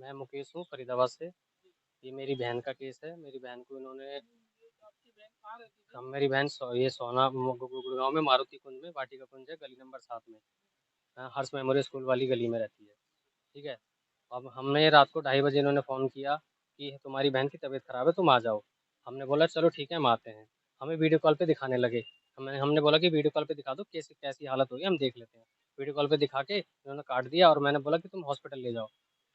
मैं मुकेश हूँ फरीदाबाद से। ये मेरी बहन का केस है। मेरी बहन को इन्होंने मेरी बहन ये सोना गुड़गांव में मारुति कुंज में वाटिका कुंज है, गली नंबर 7 में। हर्ष मेमोरियल स्कूल वाली गली में रहती है। ठीक है। अब हमने रात को 2:30 बजे इन्होंने फ़ोन किया कि तुम्हारी बहन की तबीयत ख़राब है, तुम आ जाओ। हमने बोला चलो ठीक है, हम आते हैं। हमें वीडियो कॉल पे दिखाने लगे। हमने बोला कि वीडियो कॉल पे दिखा दो, कैसी कैसी हालत हुई है, हम देख लेते हैं। वीडियो कॉल पे दिखा के इन्होंने काट दिया और मैंने बोला कि तुम हॉस्पिटल ले जाओ।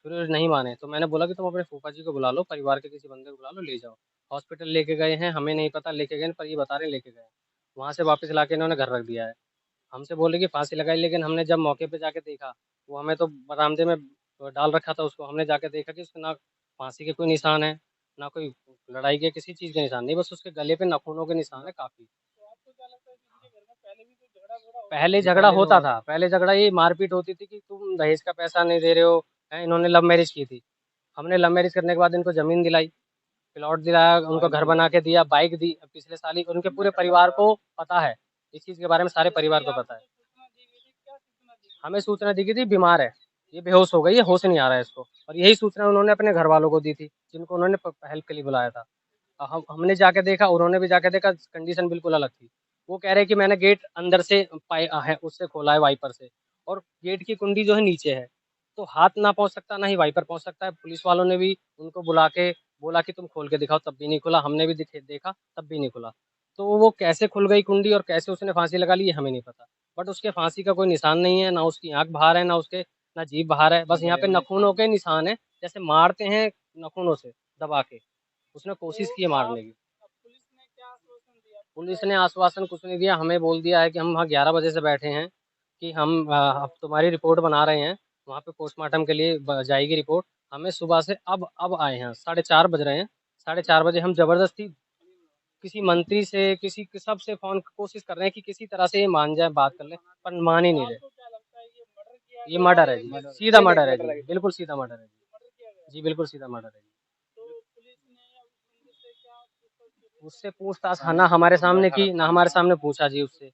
फिर वो नहीं माने, तो मैंने बोला कि तुम अपने फूफा जी को बुला लो, परिवार के किसी बंदे को बुला लो, ले जाओ। हॉस्पिटल लेके गए हैं, हमें नहीं पता लेके गए हैं, पर ये बता रहे हैं लेके गए हैं। वहाँ से वापस ला के इन्होंने घर रख दिया है। हमसे बोले कि फांसी लगाई, लेकिन हमने जब मौके पे जाके देखा, वो हमें तो बरामदे में डाल रखा था उसको। हमने जाके देखा कि उसके ना फांसी के कोई निशान है, ना कोई लड़ाई के किसी चीज़ के निशान नहीं, बस उसके गले पे नाखूनों के निशान है काफ़ी। पहले झगड़ा होता था, पहले झगड़ा ये मारपीट होती थी कि तुम दहेज का पैसा नहीं दे रहे हो। इन्होंने लव मैरिज की थी। हमने लव मैरिज करने के बाद इनको ज़मीन दिलाई, प्लॉट दिलाया, उनको घर बना के दिया, बाइक दी। पिछले साल ही उनके पूरे परिवार को पता है इस चीज़ के बारे में, सारे परिवार को पता है। हमें सूचना दी गई थी बीमार है, ये बेहोश हो गई है, होश नहीं आ रहा है इसको। और यही सूचना उन्होंने अपने घर वालों को दी थी, जिनको उन्होंने हेल्प के लिए बुलाया था। हमने जाके देखा, उन्होंने भी जाके देखा, कंडीशन बिल्कुल अलग थी। वो कह रहे हैं कि मैंने गेट अंदर से है उससे खोला है, वाइपर से, और गेट की कुंडी जो है नीचे है, तो हाथ ना पहुंच सकता, ना ही वाइपर पहुंच सकता है। पुलिस वालों ने भी उनको बुला के बोला कि तुम खोल के दिखाओ, तब भी नहीं खुला। हमने भी देखा, तब भी नहीं खुला। तो वो कैसे खुल गई कुंडी और कैसे उसने फांसी लगा ली, ये हमें नहीं पता। बट उसके फांसी का कोई निशान नहीं है, ना उसकी आंख बाहर है, ना उसके ना जीभ बाहर है, बस यहाँ पे नाखूनों के निशान है, जैसे मारते हैं नाखूनों से दबा के। उसने कोशिश की है मारने की। पुलिस ने आश्वासन कुछ नहीं दिया, हमें बोल दिया है कि हम वहाँ 11 बजे से बैठे हैं, कि हम अब तुम्हारी रिपोर्ट बना रहे हैं, वहाँ पे पोस्टमार्टम के लिए जाएगी रिपोर्ट। हमें सुबह से अब आए हैं, 4:30 बज रहे हैं। 4:30 बजे हम जबरदस्ती किसी मंत्री से, किसी सब से फोन कोशिश कर रहे हैं कि किसी तरह से ये मान जाए, बात कर ले, पर मान ही नहीं रहे। ये मर्डर है जी, सीधा मर्डर है जी, बिल्कुल सीधा मर्डर है जी, बिल्कुल सीधा मर्डर है जी। उससे पूछताछ ना हमारे सामने की, ना हमारे सामने पूछा जी उससे।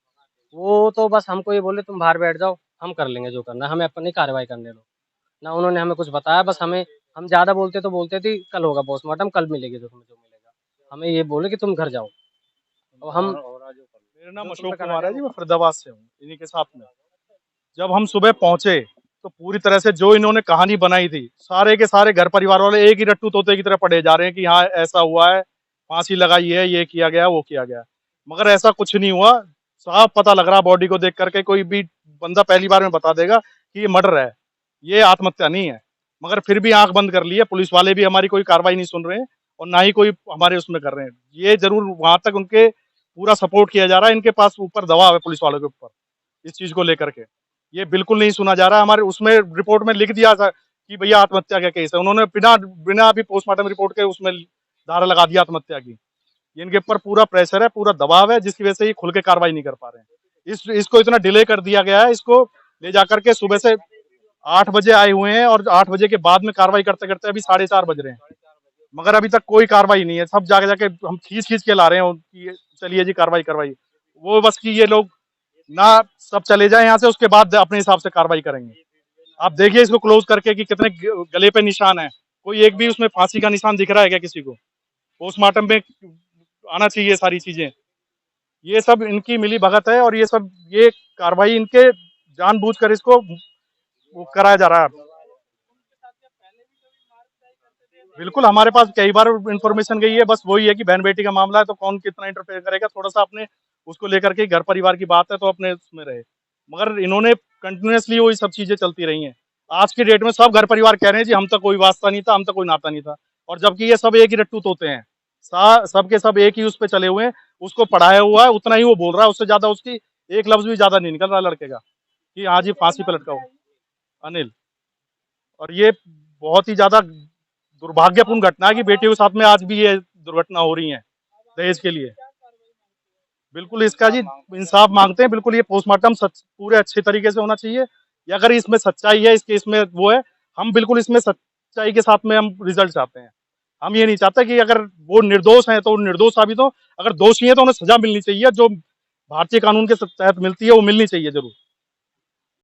वो तो बस हमको ये बोले तुम बाहर बैठ जाओ, हम कर लेंगे जो करना है, हमें अपनी कार्रवाई करने दो। ना उन्होंने हमें कुछ बताया, बस हमें, हम ज्यादा बोलते तो बोलते थे कल होगा पोस्टमार्टम, कल मिलेगी जो तुम्हें जो मिलेगा। हमें ये बोले कि तुम घर जाओ। अब हम मेरा नाम अशोक कुमार है जी, मैं फरीदाबाद से हूँ इन्हीं के साथ में। जब हम सुबह पहुंचे तो पूरी तरह से जो इन्होंने कहानी बनाई थी, सारे के सारे घर परिवार वाले एक ही रट्टू तोते की तरह पढ़े जा रहे हैं कि हाँ ऐसा हुआ है, फांसी लगाई है, ये किया गया, वो किया गया। मगर ऐसा कुछ नहीं हुआ। साफ पता लग रहा बॉडी को देख करके, कोई भी बंदा पहली बार में बता देगा कि ये मर्डर है, ये आत्महत्या नहीं है। मगर फिर भी आंख बंद कर ली है, पुलिस वाले भी हमारी कोई कार्रवाई नहीं सुन रहे हैं और ना ही कोई हमारे उसमें कर रहे हैं। ये जरूर वहां तक उनके पूरा सपोर्ट किया जा रहा है, इनके पास ऊपर दबाव है पुलिस वालों के ऊपर इस चीज को लेकर के। ये बिल्कुल नहीं सुना जा रहा। हमारे उसमें रिपोर्ट में लिख दिया था कि भैया आत्महत्या का केस है, उन्होंने बिना बिना अभी पोस्टमार्टम रिपोर्ट के उसमें धारा लगा दिया आत्महत्या की। ये इनके ऊपर पूरा प्रेशर है, पूरा दबाव है, जिसकी वजह से ये खुल के कार्रवाई नहीं कर पा रहे हैं। इसको इतना डिले कर दिया गया है। इसको ले जाकर के सुबह से 8 बजे आए हुए हैं और 8 बजे के बाद में कार्रवाई करते करते अभी 4:30 बज रहे हैं, मगर अभी तक कोई कार्रवाई नहीं है। सब जाके जाके हम खींच खींच के ला रहे हैं कि चलिए जी कार्रवाई करवाइए। वो बस कि ये लोग ना सब चले जाए यहाँ से, उसके बाद अपने हिसाब से कार्रवाई करेंगे। आप देखिए इसको क्लोज करके कि कितने गले पे निशान है, कोई एक भी उसमें फांसी का निशान दिख रहा है क्या किसी को? पोस्टमार्टम में आना चाहिए सारी चीजें। ये सब इनकी मिली भगत है और ये सब ये कार्रवाई इनके जानबूझकर इसको वो कराया जा रहा है। बिल्कुल हमारे पास कई बार इन्फॉर्मेशन गई है, बस वही है कि बहन बेटी का मामला है तो कौन कितना इंटरफेयर करेगा, थोड़ा सा अपने उसको लेकर के घर परिवार की बात है तो अपने उसमें रहे। मगर इन्होंने कंटिन्यूअसली वही सब चीजें चलती रही हैं। आज की डेट में सब घर परिवार कह रहे हैं जी हम तक कोई वास्ता नहीं था, हम तक कोई नाता नहीं था, और जबकि ये सब एक ही रट्टू तोते हैं। सबके सब एक ही उस पर चले हुए हैं, उसको पढ़ाया हुआ है, उतना ही वो बोल रहा है, उससे ज्यादा उसकी एक लफ्ज भी ज्यादा नहीं निकल रहा लड़के का कि हाँ जी फांसी पे लटका हो। अनिल। और ये बहुत ही ज्यादा दुर्भाग्यपूर्ण घटना है कि बेटियों के साथ में आज भी ये दुर्घटना हो रही है दहेज के लिए। बिल्कुल इसका जी इंसाफ मांगते हैं। बिल्कुल ये पोस्टमार्टम पूरे अच्छे तरीके से होना चाहिए। या अगर इसमें सच्चाई है, इसके इसमें वो है, हम बिल्कुल इसमें सच्चाई के साथ में हम रिजल्ट चाहते हैं। हम ये नहीं चाहते कि अगर वो निर्दोष है तो निर्दोष साबित हो, अगर दोषी है तो उन्हें सजा मिलनी चाहिए, जो भारतीय कानून के तहत मिलती है वो मिलनी चाहिए जरूर।